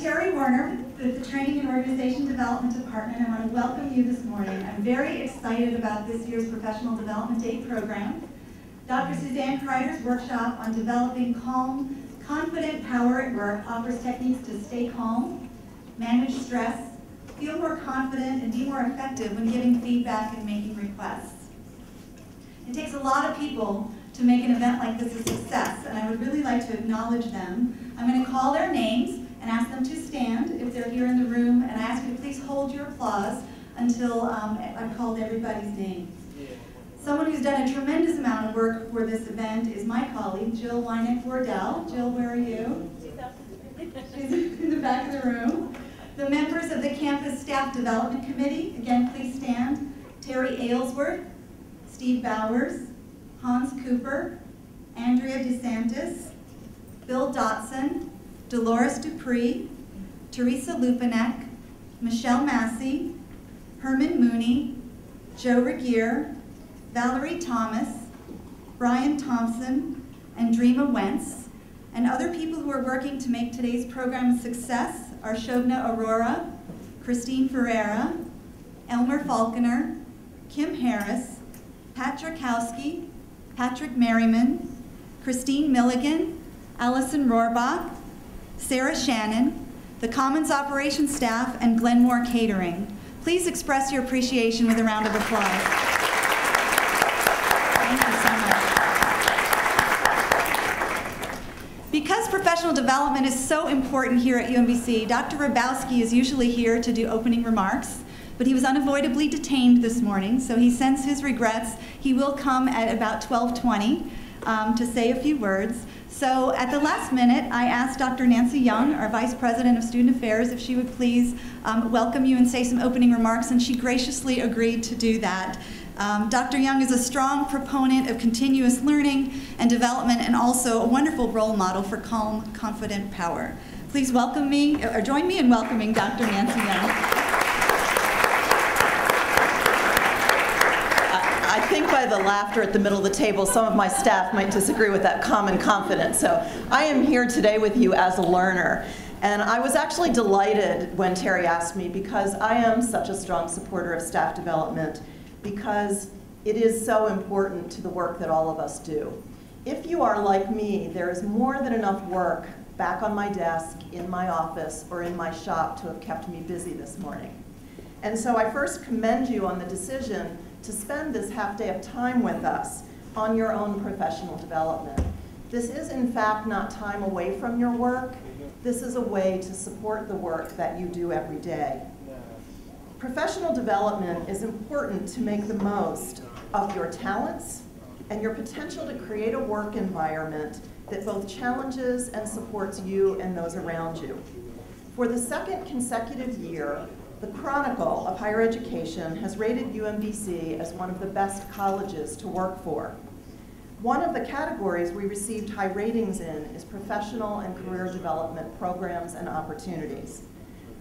Terry Warner with the Training and Organization Development Department. I want to welcome you this morning. I'm very excited about this year's Professional Development Day program. Dr. Suzanne Kryder's workshop on developing calm, confident power at work offers techniques to stay calm, manage stress, feel more confident, and be more effective when giving feedback and making requests. It takes a lot of people to make an event like this a success, and I would really like to acknowledge them. I'm going to call their names and ask them to stand if they're here in the room, and I ask you to please hold your applause until I've called everybody's name. Someone who's done a tremendous amount of work for this event is my colleague, Jill Weineck-Wardell. Jill, where are you? She's in the back of the room. The members of the Campus Staff Development Committee, again, please stand. Terry Aylesworth, Steve Bowers, Hans Cooper, Andrea DeSantis, Bill Dotson, Dolores Dupree, Teresa Lupinek, Michelle Massey, Herman Mooney, Joe Regier, Valerie Thomas, Brian Thompson, and Dreama Wentz. And other people who are working to make today's program a success are Shobna Aurora, Christine Ferreira, Elmer Falconer, Kim Harris, Pat Drakowski, Patrick Merriman, Christine Milligan, Allison Rohrbach, Sarah Shannon, the Commons Operations staff, and Glenmore Catering. Please express your appreciation with a round of applause. Thank you so much. Because professional development is so important here at UMBC, Dr. Rabowski is usually here to do opening remarks, but he was unavoidably detained this morning, so he sends his regrets. He will come at about 12:20 to say a few words. So at the last minute, I asked Dr. Nancy Young, our Vice President of Student Affairs, if she would please welcome you and say some opening remarks, and she graciously agreed to do that. Dr. Young is a strong proponent of continuous learning and development, and also a wonderful role model for calm, confident power. Please welcome me, or join me in welcoming Dr. Nancy Young. I think by the laughter at the middle of the table, some of my staff might disagree with that calm and confident. So I am here today with you as a learner. And I was actually delighted when Terry asked me, because I am such a strong supporter of staff development, because it is so important to the work that all of us do. If you are like me, there is more than enough work back on my desk, in my office, or in my shop to have kept me busy this morning. And so I first commend you on the decision to spend this half day of time with us on your own professional development. This is, in fact, not time away from your work. This is a way to support the work that you do every day. Professional development is important to make the most of your talents and your potential to create a work environment that both challenges and supports you and those around you. For the second consecutive year, the Chronicle of Higher Education has rated UMBC as one of the best colleges to work for. One of the categories we received high ratings in is professional and career development programs and opportunities.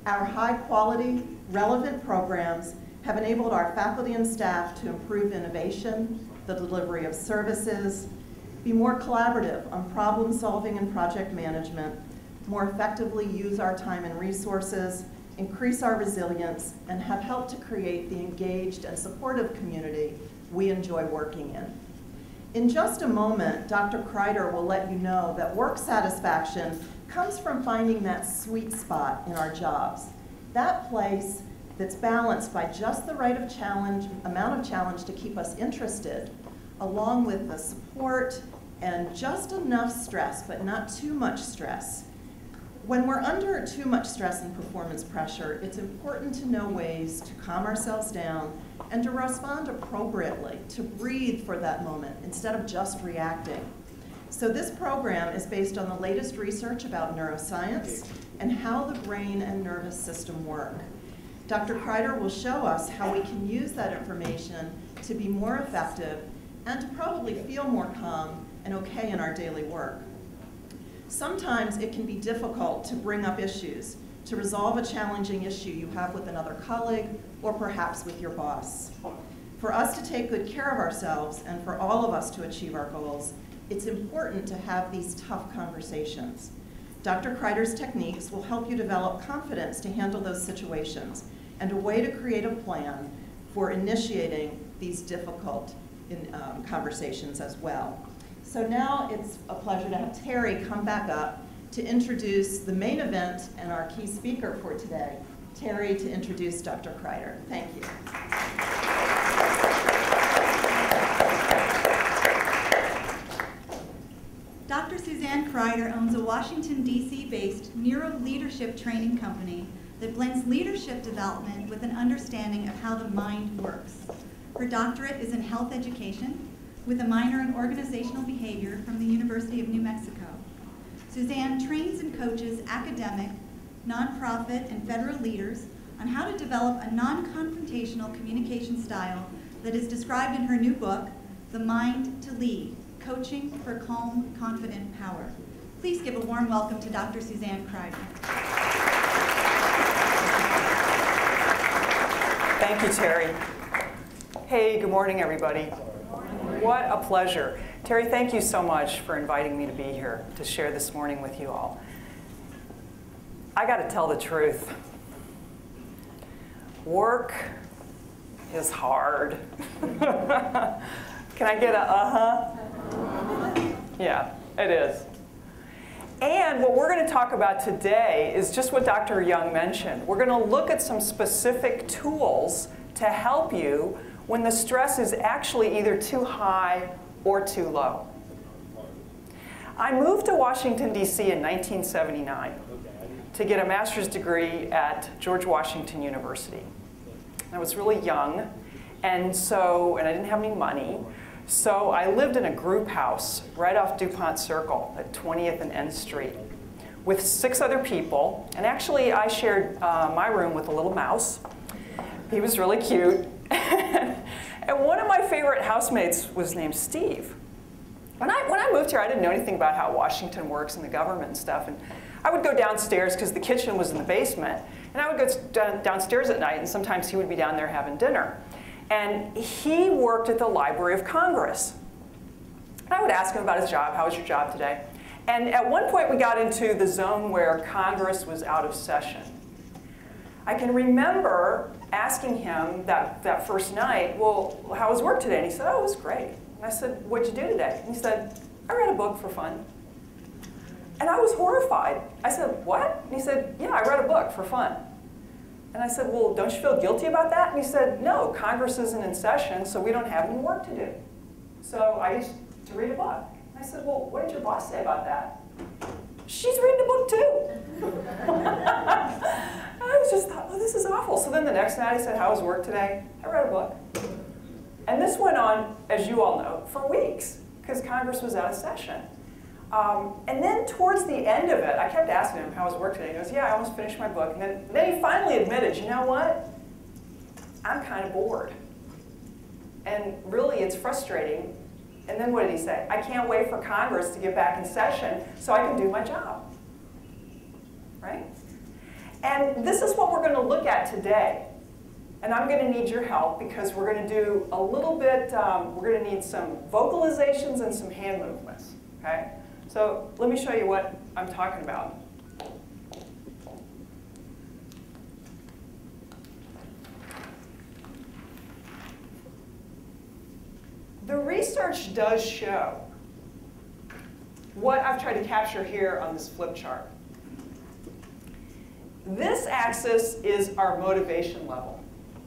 Our high-quality, relevant programs have enabled our faculty and staff to improve innovation, the delivery of services, be more collaborative on problem solving and project management, more effectively use our time and resources, increase our resilience, and have helped to create the engaged and supportive community we enjoy working in. In just a moment, Dr. Kryder will let you know that work satisfaction comes from finding that sweet spot in our jobs, that place that's balanced by just the right amount of challenge to keep us interested, along with the support and just enough stress, but not too much stress. When we're under too much stress and performance pressure, it's important to know ways to calm ourselves down and to respond appropriately, to breathe for that moment instead of just reacting. So this program is based on the latest research about neuroscience and how the brain and nervous system work. Dr. Kryder will show us how we can use that information to be more effective and to probably feel more calm and okay in our daily work. Sometimes it can be difficult to bring up issues, to resolve a challenging issue you have with another colleague or perhaps with your boss. For us to take good care of ourselves and for all of us to achieve our goals, it's important to have these tough conversations. Dr. Kryder's techniques will help you develop confidence to handle those situations and a way to create a plan for initiating these difficult conversations as well. So now it's a pleasure to have Terry come back up to introduce the main event and our key speaker for today, Terry, to introduce Dr. Kryder. Thank you. Dr. Suzanne Kryder owns a Washington, D.C.-based neuroleadership training company that blends leadership development with an understanding of how the mind works. Her doctorate is in health education with a minor in organizational behavior from the University of New Mexico. Suzanne trains and coaches academic, nonprofit, and federal leaders on how to develop a non-confrontational communication style that is described in her new book, The Mind to Lead, Coaching for Calm, Confident Power. Please give a warm welcome to Dr. Suzanne Kryder. Thank you, Terry. Hey, good morning, everybody. What a pleasure. Terry, thank you so much for inviting me to be here to share this morning with you all. I got to tell the truth. Work is hard. Can I get a uh-huh? Yeah, it is. And what we're going to talk about today is just what Dr. Young mentioned. We're going to look at some specific tools to help you when the stress is actually either too high or too low. I moved to Washington, D.C. in 1979 to get a master's degree at George Washington University. I was really young, and I didn't have any money. So I lived in a group house right off DuPont Circle at 20th and N Street with 6 other people. And actually, I shared my room with a little mouse. He was really cute. And one of my favorite housemates was named Steve. When I moved here, I didn't know anything about how Washington works and the government and stuff. And I would go downstairs because the kitchen was in the basement. And I would go downstairs at night, and sometimes he would be down there having dinner. And he worked at the Library of Congress. And I would ask him about his job. How was your job today? And at one point, we got into the zone where Congress was out of session. I can remember asking him that first night, well, how was work today? And he said, oh, it was great. And I said, what'd you do today? And he said, I read a book for fun. And I was horrified. I said, what? And he said, yeah, I read a book for fun. And I said, well, don't you feel guilty about that? And he said, no, Congress isn't in session, so we don't have any work to do. So I used to read a book. And I said, well, what did your boss say about that? She's reading a book too. I just thought, oh, this is awful. So then the next night I said, how was work today? I read a book. And this went on, as you all know, for weeks, because Congress was out of session. And then towards the end of it, I kept asking him, how was work today? He goes, yeah, I almost finished my book. And then he finally admitted, you know what? I'm kind of bored. And really, it's frustrating. And then what did he say? I can't wait for Congress to get back in session so I can do my job. Right? And this is what we're going to look at today. And I'm going to need your help because we're going to do a little bit, we're going to need some vocalizations and some hand movements. Okay? So let me show you what I'm talking about. The research does show what I've tried to capture here on this flip chart. This axis is our motivation level.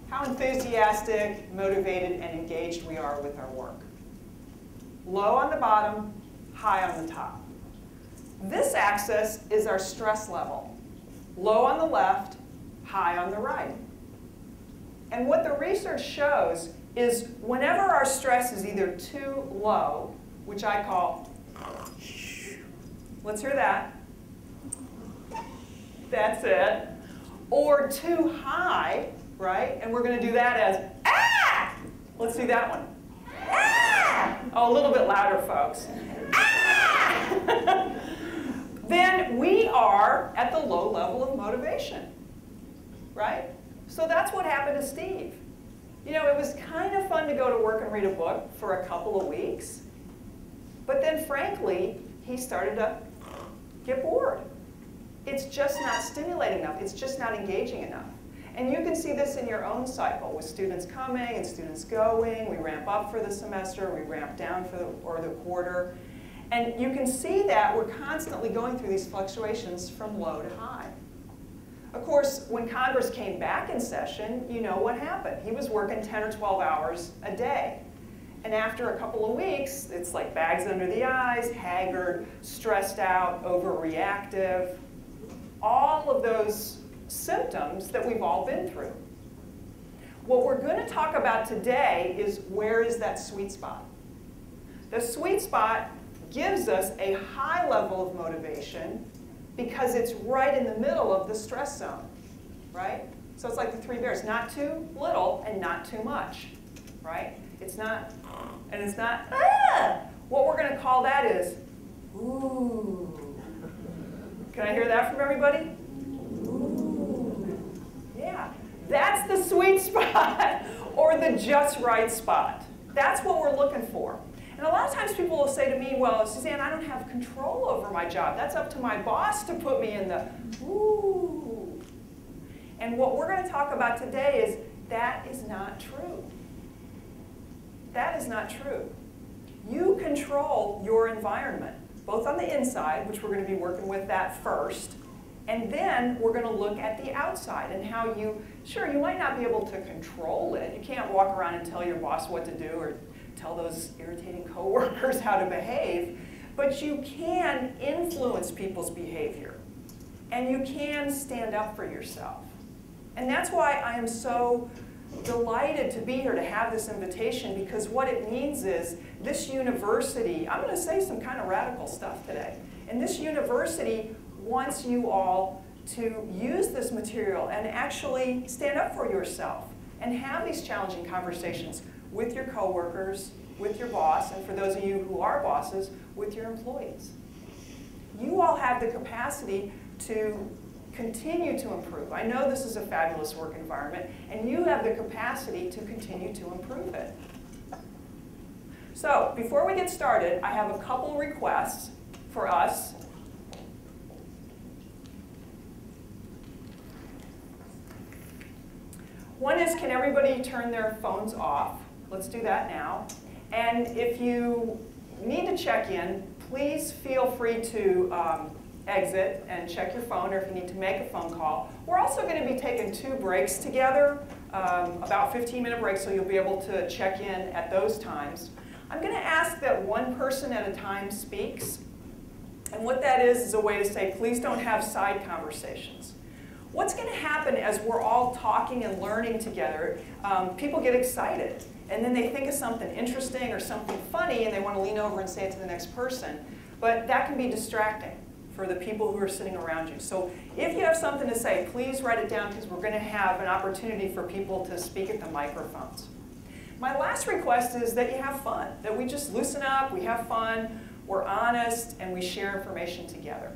How enthusiastic, motivated, and engaged we are with our work. Low on the bottom, high on the top. This axis is our stress level. Low on the left, high on the right. And what the research shows is whenever our stress is either too low, which I call, let's hear that. That's it. Or too high, right? And we're going to do that as, ah! Let's do that one. Ah! Oh, a little bit louder, folks. Ah! Then we are at the low level of motivation, right? So that's what happened to Steve. You know, it was kind of fun to go to work and read a book for a couple of weeks. But then, frankly, he started to get bored. it's just not stimulating enough. It's just not engaging enough. And you can see this in your own cycle with students coming and students going. We ramp up for the semester, we ramp down for the quarter. And you can see that we're constantly going through these fluctuations from low to high. Of course, when Congress came back in session, you know what happened. He was working 10 or 12 hours a day. And after a couple of weeks, it's like bags under the eyes, haggard, stressed out, overreactive, all of those symptoms that we've all been through. What we're going to talk about today is where is that sweet spot. The sweet spot gives us a high level of motivation because it's right in the middle of the stress zone, right? So it's like the three bears, not too little and not too much, right? It's not, and it's not, ah! What we're going to call that is, ooh. Can I hear that from everybody? Ooh. Yeah, that's the sweet spot or the just right spot. That's what we're looking for. And a lot of times people will say to me, well, Suzanne, I don't have control over my job. That's up to my boss to put me in the ooh. And what we're going to talk about today is that is not true. That is not true. You control your environment, both on the inside, which we're going to be working with that first, and then we're going to look at the outside and how you, sure, you might not be able to control it. You can't walk around and tell your boss what to do or tell those irritating coworkers how to behave, but you can influence people's behavior, and you can stand up for yourself. And that's why I am so delighted to be here to have this invitation, because what it means is this university, I'm going to say some kind of radical stuff today, and this university wants you all to use this material and actually stand up for yourself and have these challenging conversations with your coworkers, with your boss, and for those of you who are bosses, with your employees. You all have the capacity to continue to improve. I know this is a fabulous work environment, and you have the capacity to continue to improve it. So, before we get started, I have a couple requests for us. One is, can everybody turn their phones off? Let's do that now. And if you need to check in, please feel free to exit and check your phone, or if you need to make a phone call. We're also going to be taking 2 breaks together, about 15-minute breaks, so you'll be able to check in at those times. I'm going to ask that one person at a time speaks. And what that is a way to say, please don't have side conversations. What's going to happen as we're all talking and learning together, people get excited. And then they think of something interesting or something funny, and they want to lean over and say it to the next person. But that can be distracting for the people who are sitting around you. So if you have something to say, please write it down, because we're going to have an opportunity for people to speak at the microphones. My last request is that you have fun, that we just loosen up, we have fun, we're honest, and we share information together.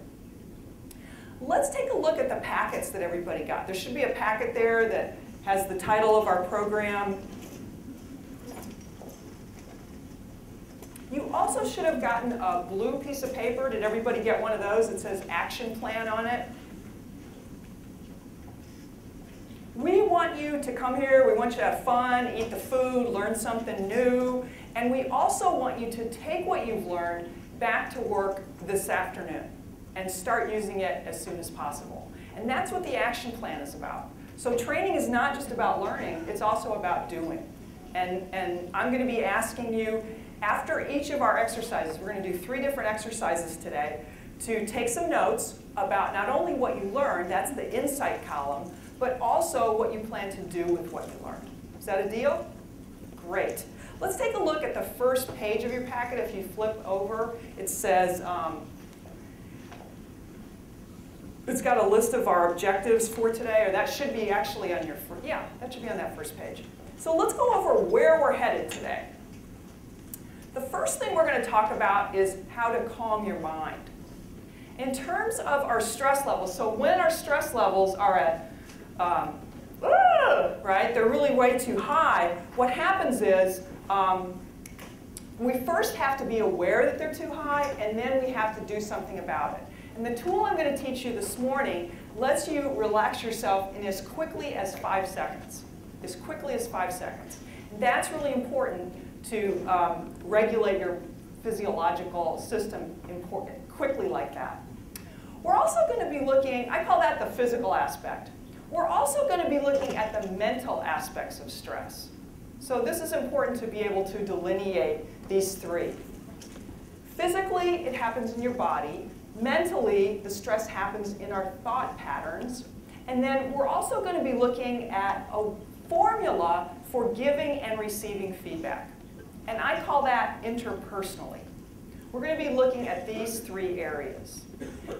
Let's take a look at the packets that everybody got. There should be a packet there that has the title of our program. You also should have gotten a blue piece of paper. Did everybody get one of those? It says action plan on it. We want you to come here. We want you to have fun, eat the food, learn something new. And we also want you to take what you've learned back to work this afternoon and start using it as soon as possible. And that's what the action plan is about. So training is not just about learning, it's also about doing. And I'm going to be asking you, after each of our exercises, we're going to do 3 different exercises today, to take some notes about not only what you learned, that's the insight column, but also what you plan to do with what you learned. Is that a deal? Great. Let's take a look at the first page of your packet. If you flip over, it says, it's got a list of our objectives for today, or that should be actually on your, yeah, that should be on that first page. So let's go over where we're headed today. The first thing we're going to talk about is how to calm your mind. In terms of our stress levels, so when our stress levels are at, right, they're really way too high, what happens is we first have to be aware that they're too high, and then we have to do something about it. And the tool I'm going to teach you this morning lets you relax yourself in as quickly as 5 seconds. As quickly as 5 seconds. And that's really important to regulate your physiological system quickly like that. We're also going to be looking, I call that the physical aspect. We're also going to be looking at the mental aspects of stress. So this is important to be able to delineate these three. Physically, it happens in your body. Mentally, the stress happens in our thought patterns. And then we're also going to be looking at a formula for giving and receiving feedback. And I call that interpersonally. We're going to be looking at these three areas.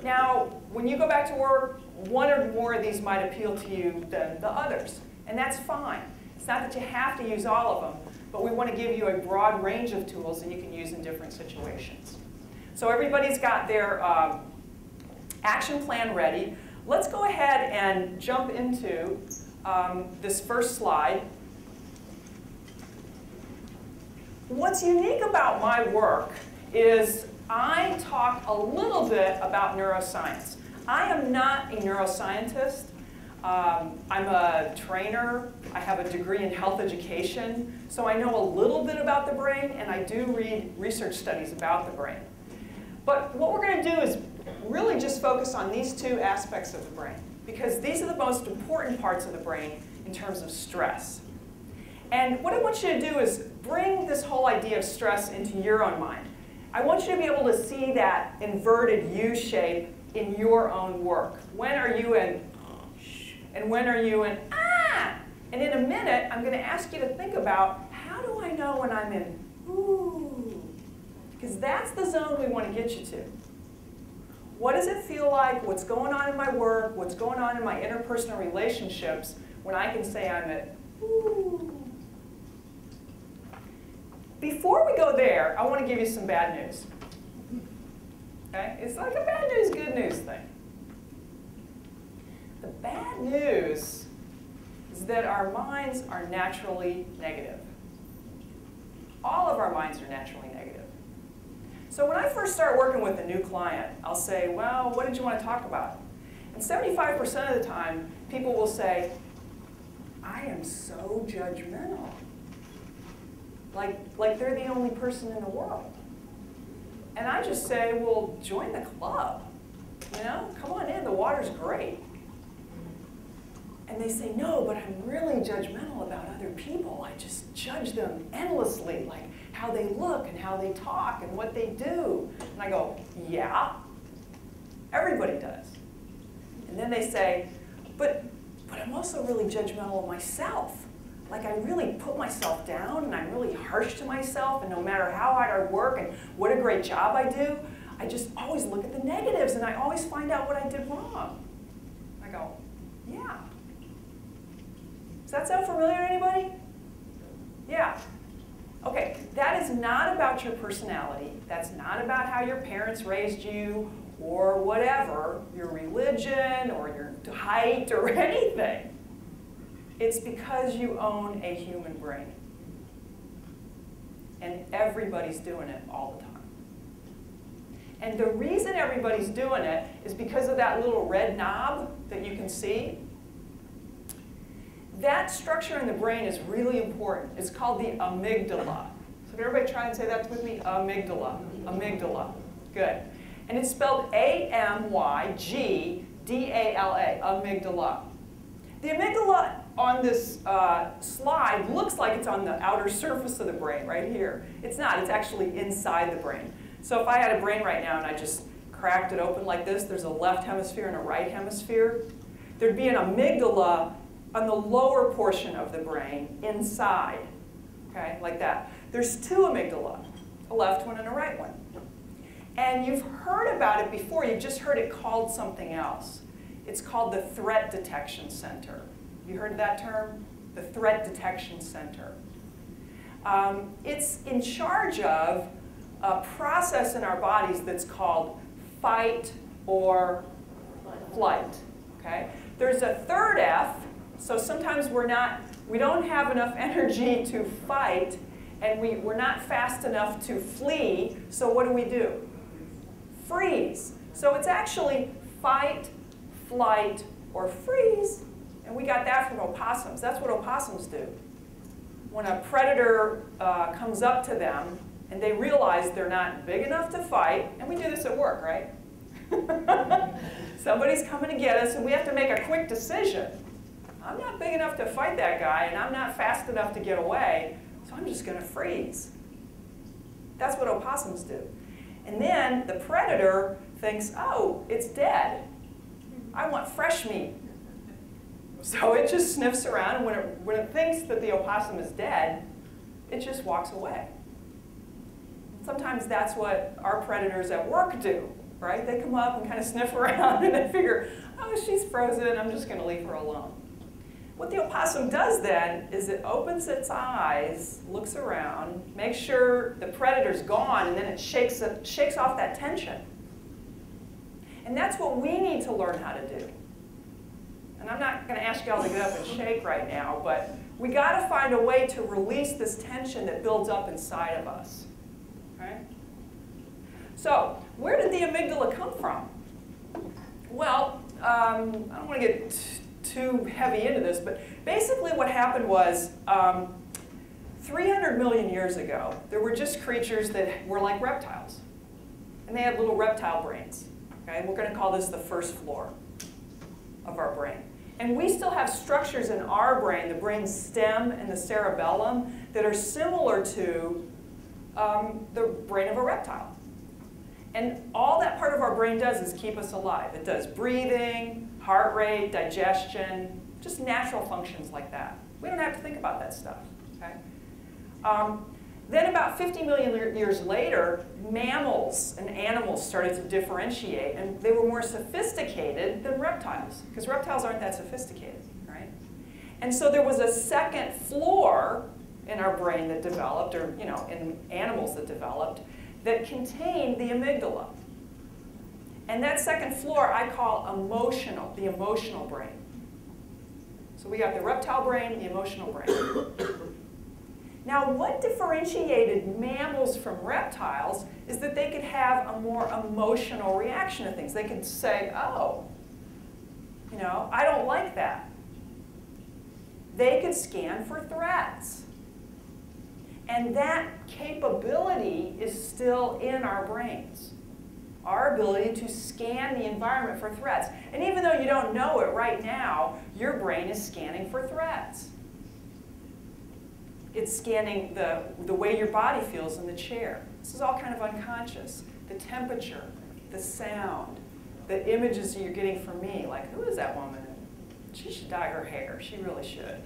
Now, when you go back to work, one or more of these might appeal to you than the others. And that's fine. It's not that you have to use all of them, but we want to give you a broad range of tools that you can use in different situations. So everybody's got their action plan ready. Let's go ahead and jump into this first slide. What's unique about my work is I talk a little bit about neuroscience. I am not a neuroscientist. I'm a trainer. I have a degree in health education. So I know a little bit about the brain, and I do read research studies about the brain. But what we're going to do is really just focus on these two aspects of the brain, because these are the most important parts of the brain in terms of stress. And what I want you to do is bring this whole idea of stress into your own mind. I want you to be able to see that inverted U shape in your own work. When are you in and when are you in ah? And in a minute, I'm going to ask you to think about, how do I know when I'm in ooh? Because that's the zone we want to get you to. What does it feel like? What's going on in my work? What's going on in my interpersonal relationships when I can say I'm at ooh? Before we go there, I want to give you some bad news. Okay? It's like a bad news, good news thing. The bad news is that our minds are naturally negative. All of our minds are naturally negative. So when I first start working with a new client, I'll say, well, what did you want to talk about? And 75% of the time, people will say, I am so judgmental. Like they're the only person in the world. And I just say, well, join the club. You know, come on in, the water's great. And they say, no, but I'm really judgmental about other people. I just judge them endlessly, like how they look and how they talk and what they do. And I go, yeah, everybody does. And then they say, but I'm also really judgmental of myself. Like I really put myself down and I'm really harsh to myself, and no matter how hard I work and what a great job I do, I just always look at the negatives and I always find out what I did wrong. I go, yeah. Does that sound familiar to anybody? Yeah. Okay, that is not about your personality. That's not about how your parents raised you or whatever, your religion or your height or anything. It's because you own a human brain. And everybody's doing it all the time. And the reason everybody's doing it is because of that little red knob that you can see. That structure in the brain is really important. It's called the amygdala. So can everybody try and say that with me? Amygdala. Amygdala. Good. And it's spelled A-M-Y-G-D-A-L-A. Amygdala. The amygdala on this slide looks like it's on the outer surface of the brain right here. It's not. It's actually inside the brain. So if I had a brain right now and I just cracked it open like this, there's a left hemisphere and a right hemisphere. There'd be an amygdala on the lower portion of the brain inside, okay, like that. There's two amygdala, a left one and a right one. And you've heard about it before. You've just heard it called something else. It's called the threat detection center. You heard of that term? The threat detection center. It's in charge of a process in our bodies that's called fight or flight. Okay? There's a third F, so sometimes we don't have enough energy to fight, and we're not fast enough to flee, so what do? Freeze. So it's actually fight, flight, or freeze. And we got that from opossums. That's what opossums do. When a predator comes up to them and they realize they're not big enough to fight, and we do this at work, right? Somebody's coming to get us and we have to make a quick decision. I'm not big enough to fight that guy and I'm not fast enough to get away, so I'm just going to freeze. That's what opossums do. And then the predator thinks, oh, it's dead. I want fresh meat. So it just sniffs around, and when it thinks that the opossum is dead, it just walks away. Sometimes that's what our predators at work do, right? They come up and kind of sniff around and they figure, oh, she's frozen, I'm just going to leave her alone. What the opossum does then is it opens its eyes, looks around, makes sure the predator's gone, and then it shakes off that tension. And that's what we need to learn how to do. And I'm not going to ask y'all to get up and shake right now, but we got to find a way to release this tension that builds up inside of us. Right? So, where did the amygdala come from? Well, I don't want to get too heavy into this, but basically what happened was 300 million years ago, there were just creatures that were like reptiles. And they had little reptile brains. Okay? We're going to call this the first floor of our brain. And we still have structures in our brain, the brain stem and the cerebellum, that are similar to the brain of a reptile. And all that part of our brain does is keep us alive. It does breathing, heart rate, digestion, just natural functions like that. We don't have to think about that stuff. Okay? Then about 50 million years later, mammals and animals started to differentiate, and they were more sophisticated than reptiles, because reptiles aren't that sophisticated, right? And so there was a second floor in our brain that developed, or in animals that developed, that contained the amygdala. And that second floor I call emotional, the emotional brain. So we got the reptile brain, the emotional brain. Now, what differentiated mammals from reptiles is that they could have a more emotional reaction to things. They could say, oh, I don't like that. They could scan for threats. And that capability is still in our brains. Our ability to scan the environment for threats. And even though you don't know it right now, your brain is scanning for threats. It's scanning the way your body feels in the chair. This is all kind of unconscious. The temperature, the sound, the images that you're getting from me, like, who is that woman? She should dye her hair. She really should.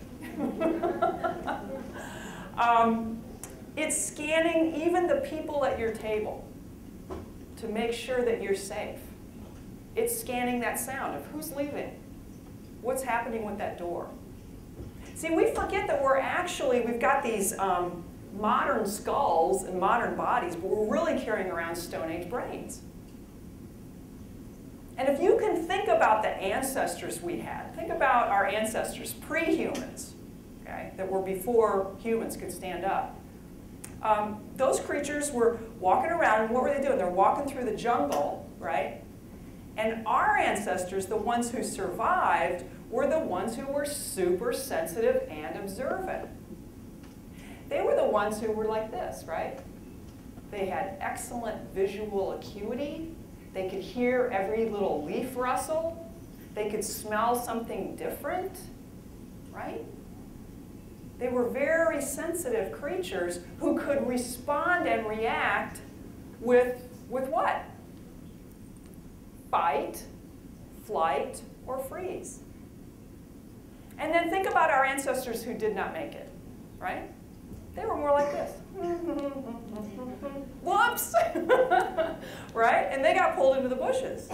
It's scanning even the people at your table to make sure that you're safe. It's scanning that sound of who's leaving, what's happening with that door. See, we forget that we've got these modern skulls and modern bodies, but we're really carrying around Stone Age brains. And if you can think about the ancestors we had, think about our ancestors, pre-humans, okay, that were before humans could stand up. Those creatures were walking around, and what were they doing? They're walking through the jungle, right? And our ancestors, the ones who survived, were the ones who were super sensitive and observant. They were the ones who were like this, right? They had excellent visual acuity. They could hear every little leaf rustle. They could smell something different, right? They were very sensitive creatures who could respond and react with what? Fight, flight, or freeze. And then think about our ancestors who did not make it, right? They were more like this. Whoops! Right? And they got pulled into the bushes.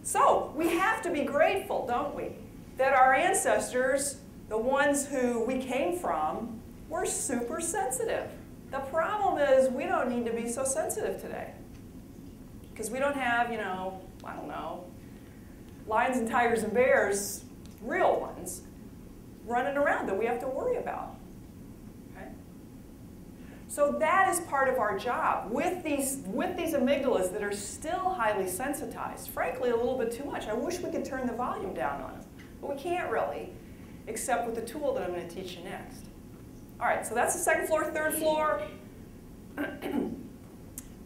So we have to be grateful, don't we, that our ancestors, the ones who we came from, were super sensitive. The problem is we don't need to be so sensitive today. Because we don't have, I don't know, lions and tigers and bears, real ones, running around that we have to worry about. Okay? So that is part of our job with these amygdalas that are still highly sensitized. Frankly, a little bit too much. I wish we could turn the volume down on them, but we can't really, except with the tool that I'm going to teach you next. All right, so that's the second floor, third floor.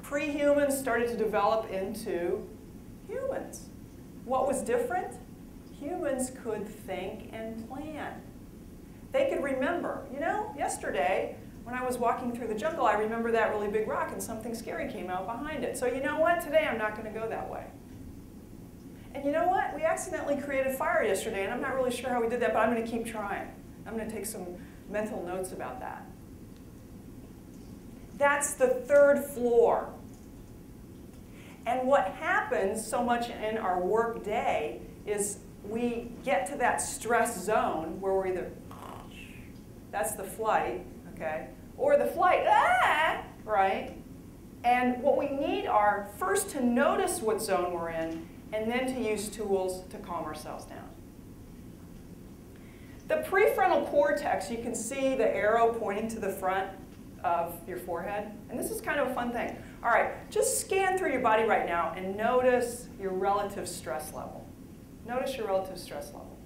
Pre-humans started to develop into humans. What was different? Humans could think and plan. They could remember. You know, yesterday, when I was walking through the jungle, I remember that really big rock and something scary came out behind it. So you know what? Today I'm not going to go that way. And you know what? We accidentally created fire yesterday, and I'm not really sure how we did that, but I'm going to keep trying. I'm going to take some mental notes about that. That's the third floor. And what happens so much in our work day is we get to that stress zone where we're either, that's the flight, okay, or the flight, right? And what we need are first to notice what zone we're in, and then to use tools to calm ourselves down. The prefrontal cortex, you can see the arrow pointing to the front of your forehead. And this is kind of a fun thing. All right, just scan through your body right now and notice your relative stress level. Notice your relative stress level.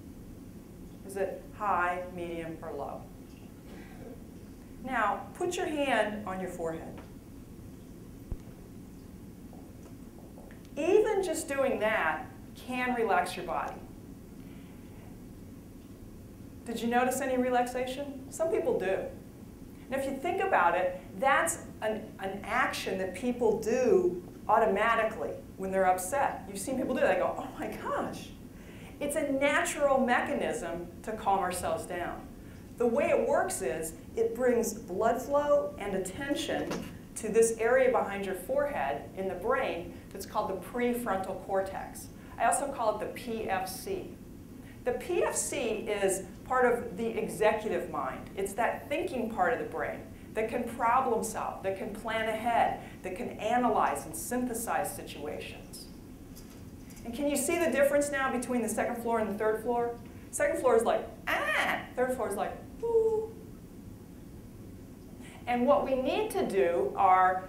Is it high, medium, or low? Now, put your hand on your forehead. Even just doing that can relax your body. Did you notice any relaxation? Some people do. And if you think about it, that's an action that people do automatically when they're upset. You've seen people do it. They go, oh my gosh. It's a natural mechanism to calm ourselves down. The way it works is it brings blood flow and attention to this area behind your forehead in the brain that's called the prefrontal cortex. I also call it the PFC. The PFC is part of the executive mind. It's that thinking part of the brain that can problem solve, that can plan ahead, that can analyze and synthesize situations. And can you see the difference now between the second floor and the third floor? Second floor is like, ah! Third floor is like, ooh. And what we need to do are,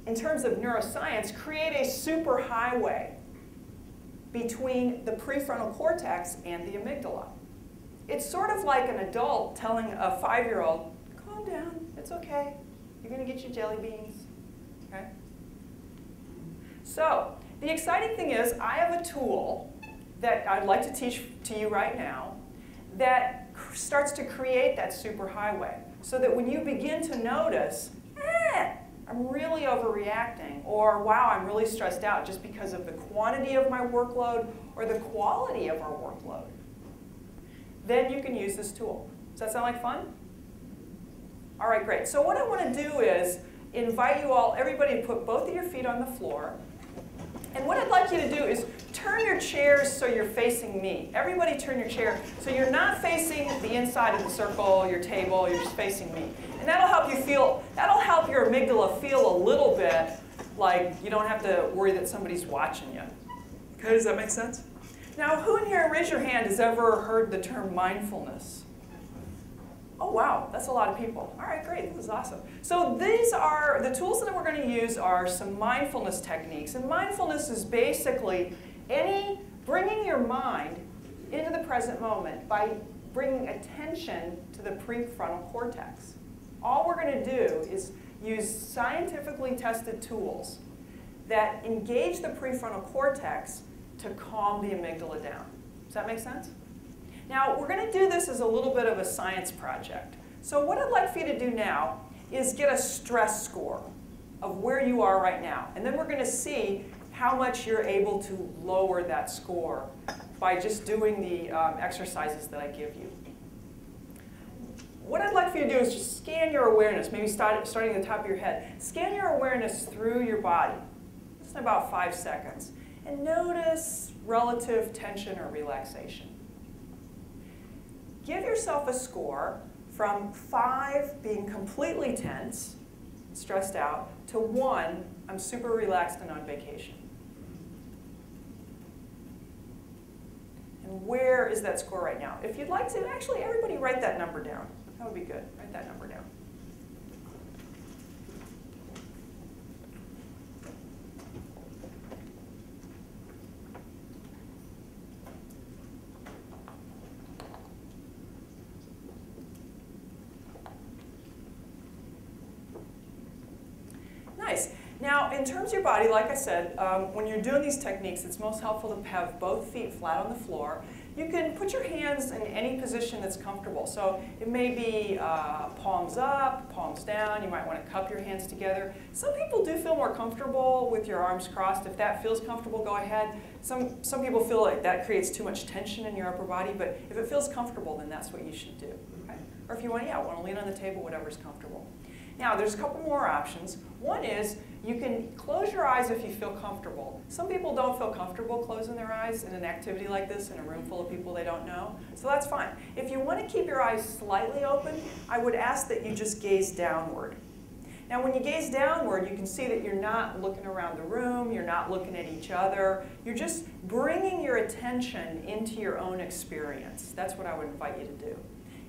in terms of neuroscience, create a superhighway between the prefrontal cortex and the amygdala. It's sort of like an adult telling a 5-year-old, calm down, it's okay. You're going to get your jelly beans. Okay? So, the exciting thing is I have a tool that I'd like to teach to you right now that starts to create that superhighway so that when you begin to notice, I'm really overreacting, or wow, I'm really stressed out just because of the quantity of my workload or the quality of our workload, then you can use this tool. Does that sound like fun? All right, great. So what I want to do is invite you all, everybody, to put both of your feet on the floor. And what I'd like you to do is turn your chairs so you're facing me. Everybody turn your chair so you're not facing the inside of the circle, your table, you're just facing me. And that'll help you feel, that'll help your amygdala feel a little bit like you don't have to worry that somebody's watching you. Okay, does that make sense? Now, who in here, raise your hand, has ever heard the term mindfulness? Oh, wow, that's a lot of people. All right, great, this is awesome. So these are, the tools that we're going to use are some mindfulness techniques. And mindfulness is basically bringing your mind into the present moment by bringing attention to the prefrontal cortex. All we're going to do is use scientifically tested tools that engage the prefrontal cortex to calm the amygdala down. Does that make sense? Now, we're going to do this as a little bit of a science project. So what I'd like for you to do now is get a stress score of where you are right now. And then we're going to see how much you're able to lower that score by just doing the exercises that I give you. What I'd like for you to do is just scan your awareness, maybe starting at the top of your head. Scan your awareness through your body, just in about 5 seconds. And notice relative tension or relaxation. Give yourself a score from 5 being completely tense, stressed out, to 1, I'm super relaxed and on vacation. And where is that score right now? If you'd like to, actually everybody write that number down. That would be good. Write that number down. Nice. Now, in terms of your body, like I said, when you're doing these techniques, it's most helpful to have both feet flat on the floor. You can put your hands in any position that's comfortable. So it may be palms up, palms down. You might want to cup your hands together. Some people do feel more comfortable with your arms crossed. If that feels comfortable, go ahead. Some people feel like that creates too much tension in your upper body, but if it feels comfortable, then that's what you should do. Okay? Or if you want to lean on the table, whatever's comfortable. Now, there's a couple more options. One is you can close your eyes if you feel comfortable. Some people don't feel comfortable closing their eyes in an activity like this in a room full of people they don't know, so that's fine. If you want to keep your eyes slightly open, I would ask that you just gaze downward. Now, when you gaze downward, you can see that you're not looking around the room, you're not looking at each other, you're just bringing your attention into your own experience. That's what I would invite you to do.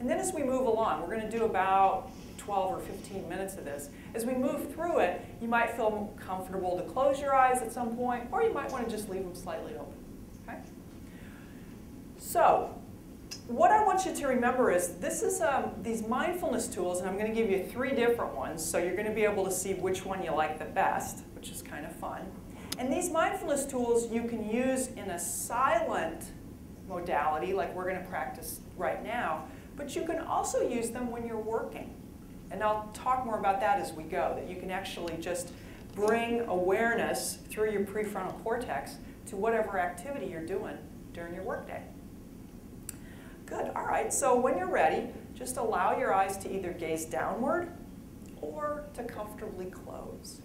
And then as we move along, we're going to do about 12 or 15 minutes of this. As we move through it, you might feel comfortable to close your eyes at some point, or you might want to just leave them slightly open. Okay? So, what I want you to remember is this is these mindfulness tools, and I'm going to give you 3 different ones, so you're going to be able to see which one you like the best, which is kind of fun. And these mindfulness tools you can use in a silent modality, like we're going to practice right now, but you can also use them when you're working. And I'll talk more about that as we go, that you can actually just bring awareness through your prefrontal cortex to whatever activity you're doing during your workday. Good, all right, so when you're ready, just allow your eyes to either gaze downward or to comfortably close.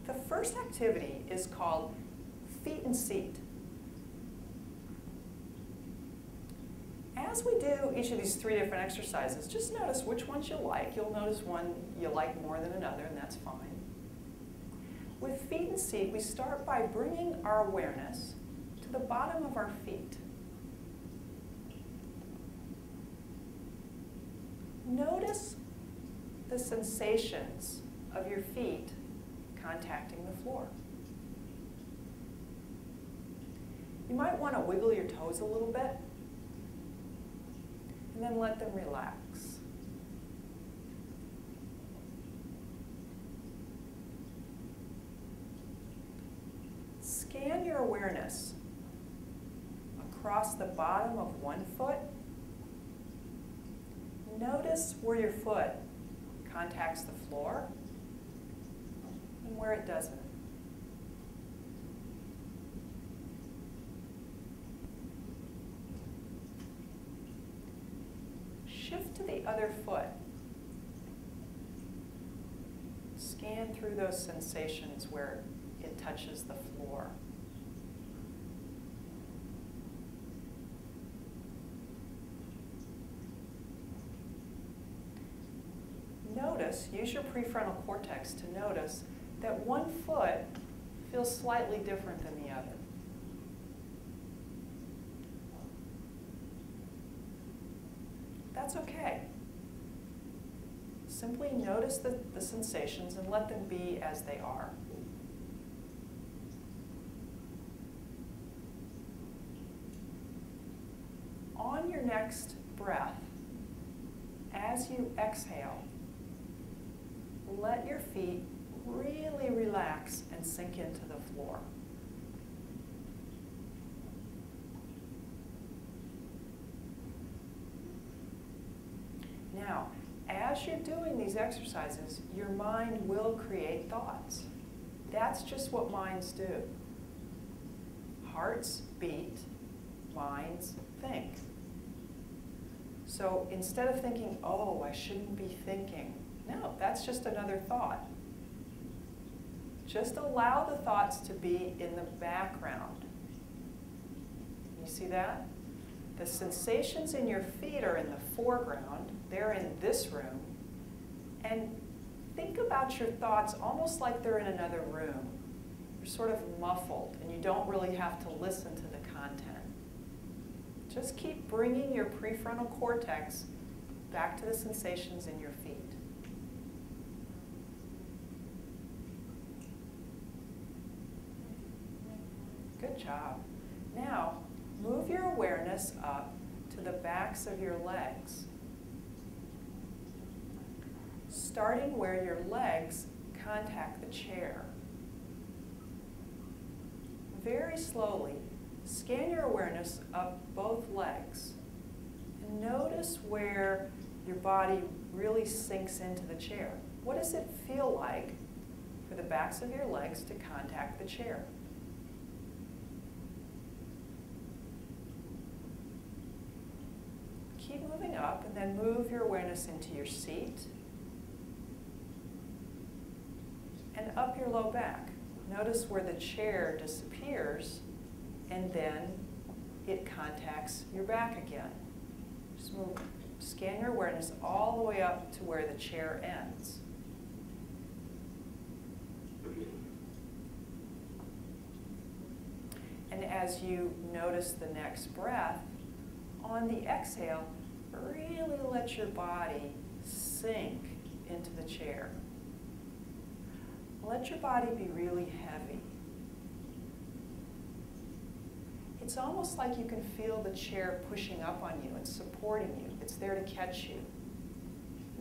The first activity is called feet and seat. As we do each of these 3 different exercises, just notice which ones you like. You'll notice one you like more than another, and that's fine. With feet and seat, we start by bringing our awareness to the bottom of our feet. Notice the sensations of your feet contacting the floor. You might want to wiggle your toes a little bit, and then let them relax. Scan your awareness across the bottom of one foot. Notice where your foot contacts the floor and where it doesn't. Shift to the other foot. Scan through those sensations where it touches the floor. Notice, use your prefrontal cortex to notice that one foot feels slightly different than the other. That's okay. Simply notice the sensations and let them be as they are. On your next breath, as you exhale, let your feet really relax and sink into the floor. Now, as you're doing these exercises, your mind will create thoughts. That's just what minds do. Hearts beat, minds think. So instead of thinking, oh, I shouldn't be thinking, no, that's just another thought. Just allow the thoughts to be in the background. You see that? The sensations in your feet are in the foreground. They're in this room. And think about your thoughts almost like they're in another room. You're sort of muffled, and you don't really have to listen to the content. Just keep bringing your prefrontal cortex back to the sensations in your feet. Good job. Now, move your awareness up to to the backs of your legs, starting where your legs contact the chair. Very slowly, scan your awareness up both legs and notice where your body really sinks into the chair. What does it feel like for the backs of your legs to contact the chair? Keep moving up and then move your awareness into your seat and up your low back. Notice where the chair disappears and then it contacts your back again. Just move, scan your awareness all the way up to where the chair ends. And as you notice the next breath, on the exhale, really let your body sink into the chair. Let your body be really heavy. It's almost like you can feel the chair pushing up on you and supporting you. It's there to catch you.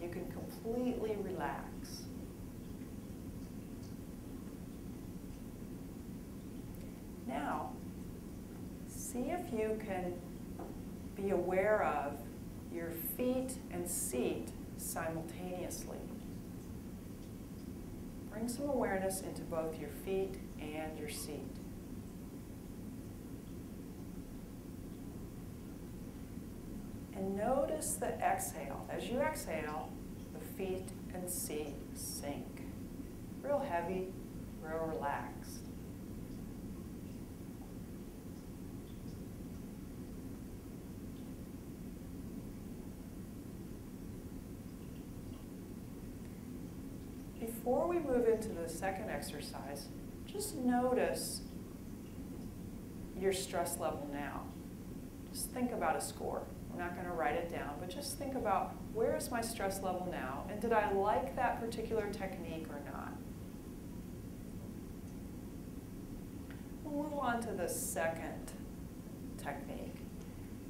You can completely relax. Now, see if you can be aware of your feet and seat simultaneously. Bring some awareness into both your feet and your seat. And notice the exhale. As you exhale, the feet and seat sink. Real heavy, real relaxed. Before we move into the second exercise, just notice your stress level now. Just think about a score. We're not going to write it down, but just think about where is my stress level now, and did I like that particular technique or not? We'll move on to the second technique.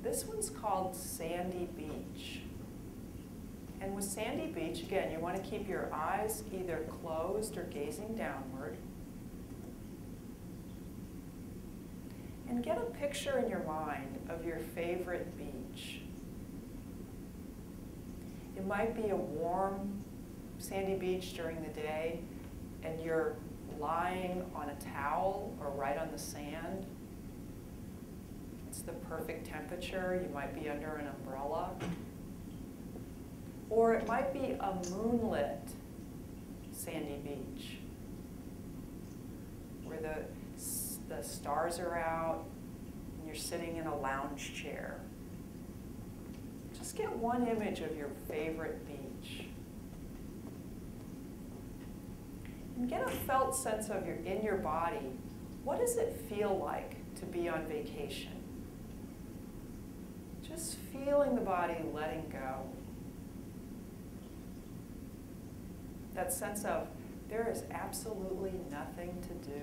This one's called Sandy Beach. And with Sandy Beach, again, you want to keep your eyes either closed or gazing downward. And get a picture in your mind of your favorite beach. It might be a warm, sandy beach during the day, and you're lying on a towel or right on the sand. It's the perfect temperature. You might be under an umbrella. Or it might be a moonlit sandy beach where the stars are out and you're sitting in a lounge chair. Just get one image of your favorite beach. And get a felt sense of in your body, what does it feel like to be on vacation? Just feeling the body letting go. That sense of there is absolutely nothing to do.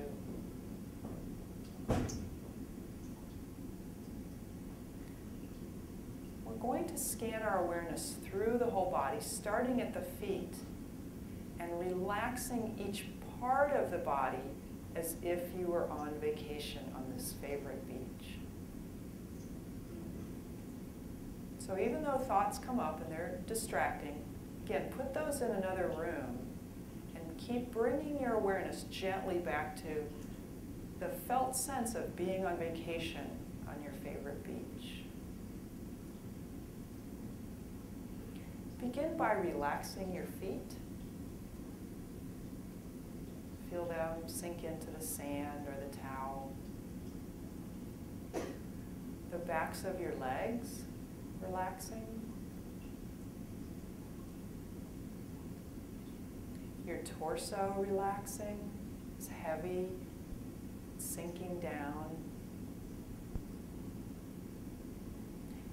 We're going to scan our awareness through the whole body, starting at the feet, and relaxing each part of the body as if you were on vacation on this favorite beach. So even though thoughts come up and they're distracting, again, put those in another room and keep bringing your awareness gently back to the felt sense of being on vacation on your favorite beach. Begin by relaxing your feet. Feel them sink into the sand or the towel. The backs of your legs relaxing. Your torso relaxing. It's heavy, sinking down.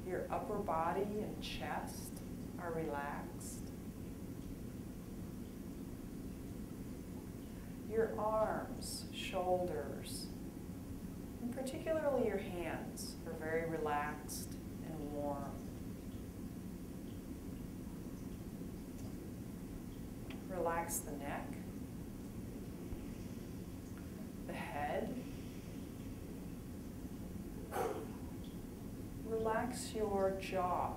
Your upper body and chest are relaxed. Your arms, shoulders, and particularly your hands are very relaxed and warm. Relax the neck, the head. Relax your jaw.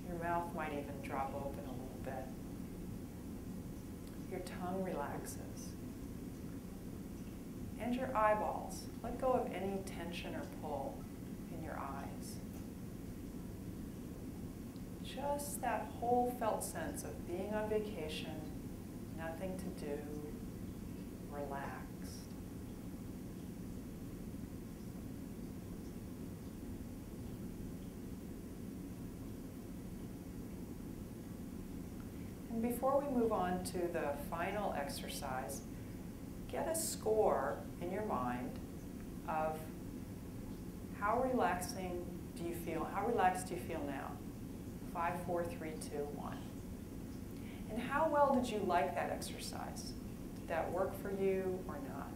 Your mouth might even drop open a little bit. Your tongue relaxes. And your eyeballs. Let go of any tension or pull in your eyes. Just that whole felt sense of being on vacation, nothing to do, relaxed. And before we move on to the final exercise, get a score in your mind of how relaxing do you feel, how relaxed do you feel now? 5, 4, 3, 2, 1. And how well did you like that exercise? Did that work for you or not?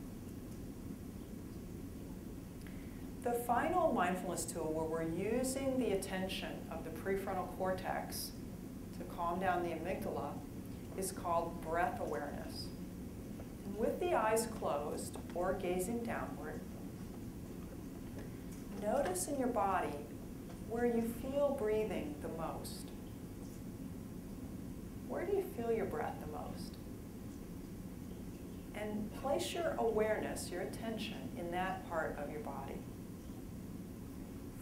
The final mindfulness tool where we're using the attention of the prefrontal cortex to calm down the amygdala is called breath awareness. And with the eyes closed or gazing downward, notice in your body where you feel breathing the most. Where do you feel your breath the most? And place your awareness, your attention, in that part of your body.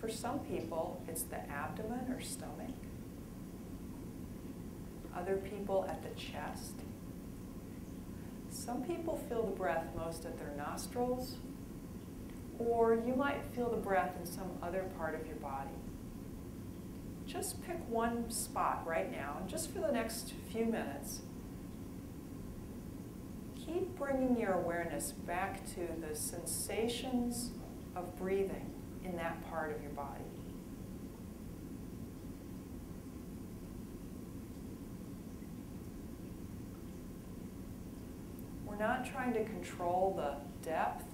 For some people, it's the abdomen or stomach. Other people at the chest. Some people feel the breath most at their nostrils, or you might feel the breath in some other part of your body. Just pick one spot right now, and just for the next few minutes, keep bringing your awareness back to the sensations of breathing in that part of your body. We're not trying to control the depth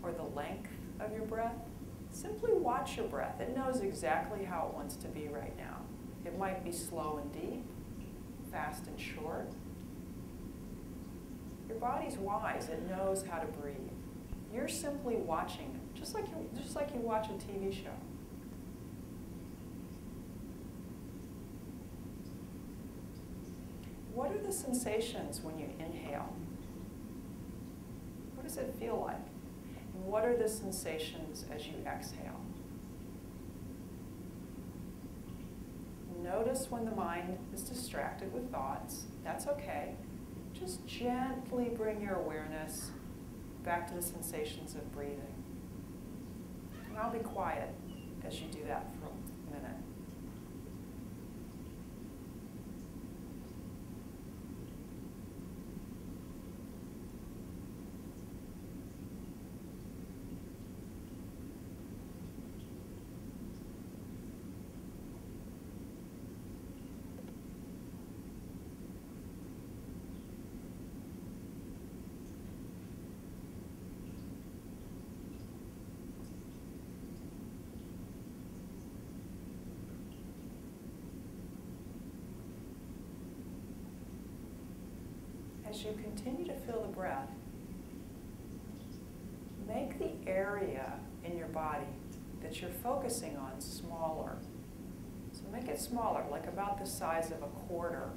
or the length of your breath. Simply watch your breath. It knows exactly how it wants to be right now. It might be slow and deep, fast and short. Your body's wise. It knows how to breathe. You're simply watching it, just like you watch a TV show. What are the sensations when you inhale? What does it feel like? And what are the sensations as you exhale? Notice when the mind is distracted with thoughts. That's okay. Just gently bring your awareness back to the sensations of breathing. And I'll be quiet as you do that for a minute. As you continue to feel the breath, make the area in your body that you're focusing on smaller. So make it smaller, like about the size of a quarter.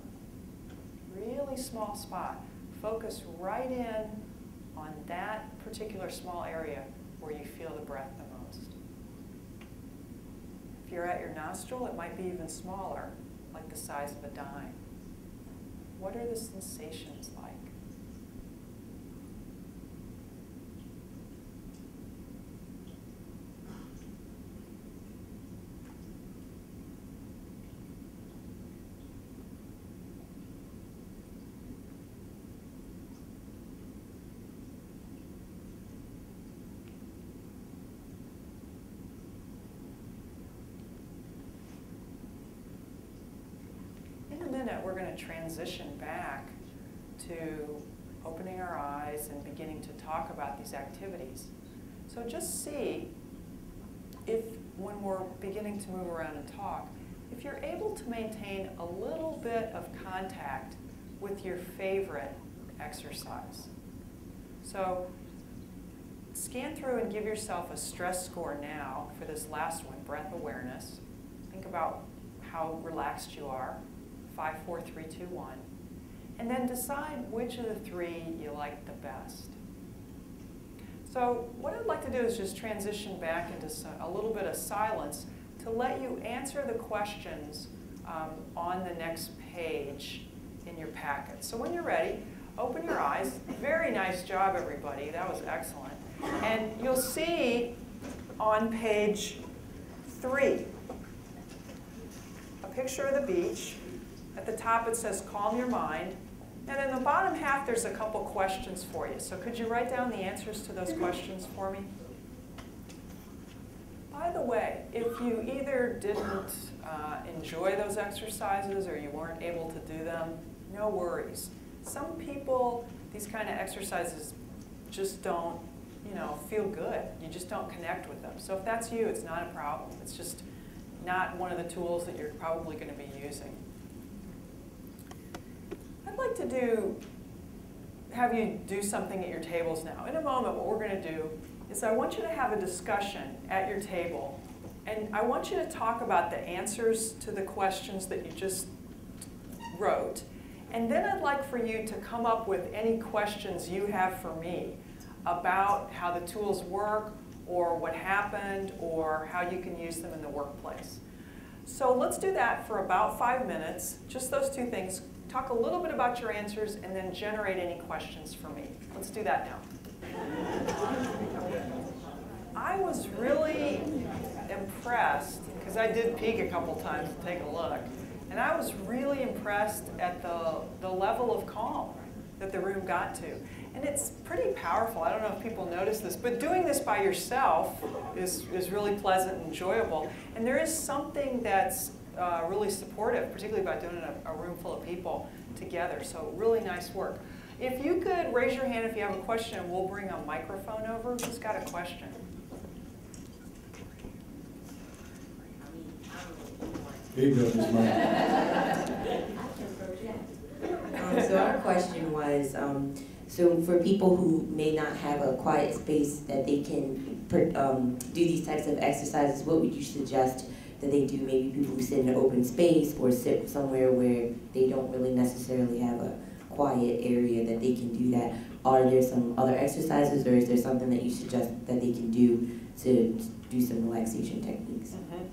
Really small spot. Focus right in on that particular small area where you feel the breath the most. If you're at your nostril, it might be even smaller, like the size of a dime. What are the sensations like? We're going to transition back to opening our eyes and beginning to talk about these activities. So just see if when we're beginning to move around and talk, if you're able to maintain a little bit of contact with your favorite exercise. So scan through and give yourself a stress score now for this last one, breath awareness. Think about how relaxed you are, 5, 4, 3, 2, 1. And then decide which of the 3 you like the best. So what I'd like to do is just transition back into a little bit of silence to let you answer the questions on the next page in your packet. So when you're ready, open your eyes. Very nice job, everybody. That was excellent. And you'll see on page 3 a picture of the beach. At the top it says calm your mind. And in the bottom half there's a couple questions for you. So could you write down the answers to those questions for me? By the way, if you either didn't enjoy those exercises or you weren't able to do them, no worries. Some people, these kind of exercises just don't, feel good. You just don't connect with them. So if that's you, it's not a problem. It's just not one of the tools that you're probably going to be using. I'd like to have you do something at your tables now. In a moment, what we're going to do is I want you to have a discussion at your table, and I want you to talk about the answers to the questions that you just wrote. And then I'd like for you to come up with any questions you have for me about how the tools work, or what happened, or how you can use them in the workplace. So let's do that for about 5 minutes, just those 2 things. Talk a little bit about your answers, and then generate any questions for me. Let's do that now. I was really impressed, because I did peek a couple times to take a look, and I was really impressed at the level of calm that the room got to. And it's pretty powerful. I don't know if people notice this, but doing this by yourself is really pleasant and enjoyable. And there is something that's really supportive, particularly by doing it in a room full of people together. So really nice work. If you could raise your hand if you have a question, we'll bring a microphone over. Who's got a question? There you go, Ms. Mike. So our question was, so for people who may not have a quiet space that they can do these types of exercises, what would you suggest that they do? Maybe people who sit in an open space or sit somewhere where they don't really necessarily have a quiet area that they can do that. Are there some other exercises, or is there something that you suggest that they can do to do some relaxation techniques? Mm-hmm.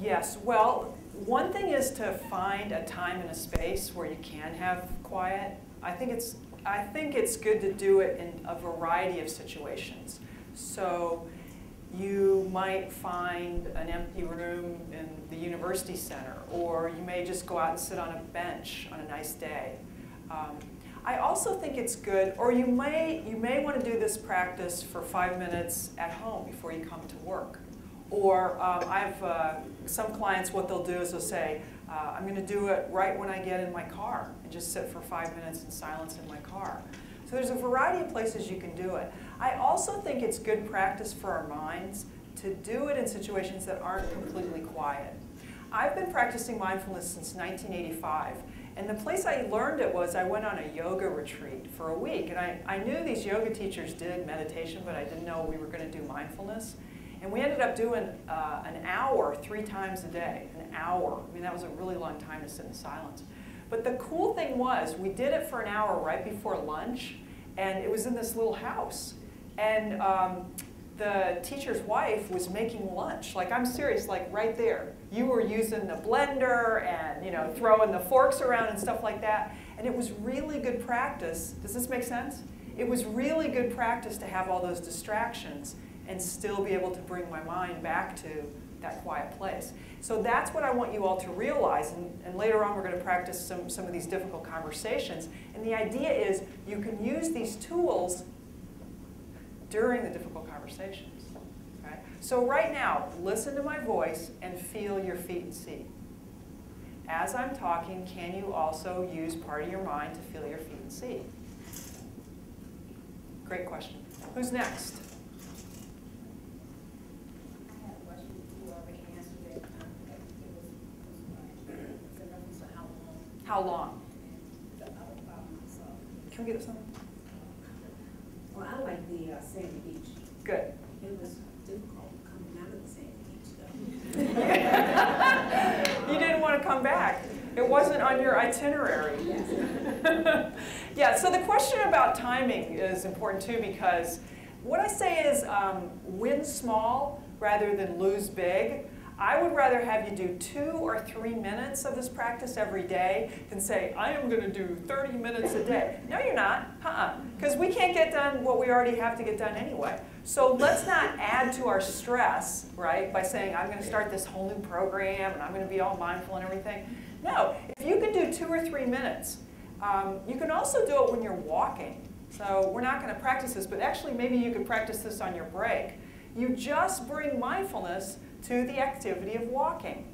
Yes, well, one thing is to find a time and a space where you can have quiet. I think it's good to do it in a variety of situations. So you might find an empty room in the university center, or you may just go out and sit on a bench on a nice day. I also think it's good, or you may want to do this practice for 5 minutes at home before you come to work. Or I have some clients, what they'll do is they'll say, I'm going to do it right when I get in my car, and just sit for 5 minutes in silence in my car. So there's a variety of places you can do it. I also think it's good practice for our minds to do it in situations that aren't completely quiet. I've been practicing mindfulness since 1985. And the place I learned it was I went on a yoga retreat for a week. And I knew these yoga teachers did meditation, but I didn't know we were going to do mindfulness. And we ended up doing an hour 3 times a day, an hour. I mean, that was a really long time to sit in silence. But the cool thing was we did it for an hour right before lunch, and it was in this little house. And the teacher's wife was making lunch. Like, I'm serious, like right there. You were using the blender and, throwing the forks around and stuff like that. And it was really good practice. Does this make sense? It was really good practice to have all those distractions and still be able to bring my mind back to that quiet place. So that's what I want you all to realize. And later on, we're going to practice some of these difficult conversations. And the idea is you can use these tools during the difficult conversations. Okay? So right now, listen to my voice and feel your feet and seat. As I'm talking, can you also use part of your mind to feel your feet and seat? Great question. Who's next? I have How long? Can we get some? Well, I like the sandy beach. Good. It was difficult coming out of the sandy beach, though. You didn't want to come back. It wasn't on your itinerary. Yes. Yeah, so the question about timing is important too, because what I say is win small rather than lose big. I would rather have you do 2 or 3 minutes of this practice every day than say, I am going to do 30 minutes a day. No, you're not. Because we can't get done what we already have to get done anyway. So let's not add to our stress, right, by saying, I'm going to start this whole new program and I'm going to be all mindful and everything. No, if you can do 2 or 3 minutes, you can also do it when you're walking. So we're not going to practice this, but actually maybe you could practice this on your break. You just bring mindfulness to the activity of walking.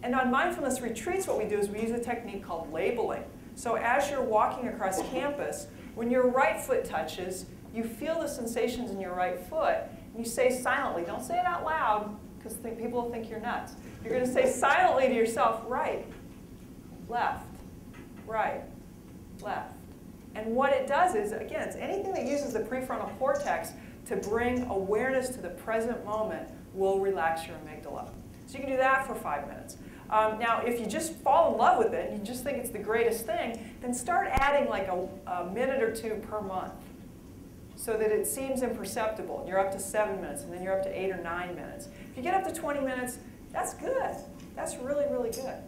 And on mindfulness retreats, what we do is we use a technique called labeling. So as you're walking across campus, when your right foot touches, you feel the sensations in your right foot. And you say silently, don't say it out loud, because people will think you're nuts. You're going to say silently to yourself, right, left, right, left. And what it does is, again, it's anything that uses the prefrontal cortex to bring awareness to the present moment will relax your amygdala. So you can do that for 5 minutes. Now, if you just fall in love with it and you just think it's the greatest thing, then start adding like a minute or 2 per month so that it seems imperceptible. You're up to 7 minutes, and then you're up to 8 or 9 minutes. If you get up to 20 minutes, that's good. That's really, really good.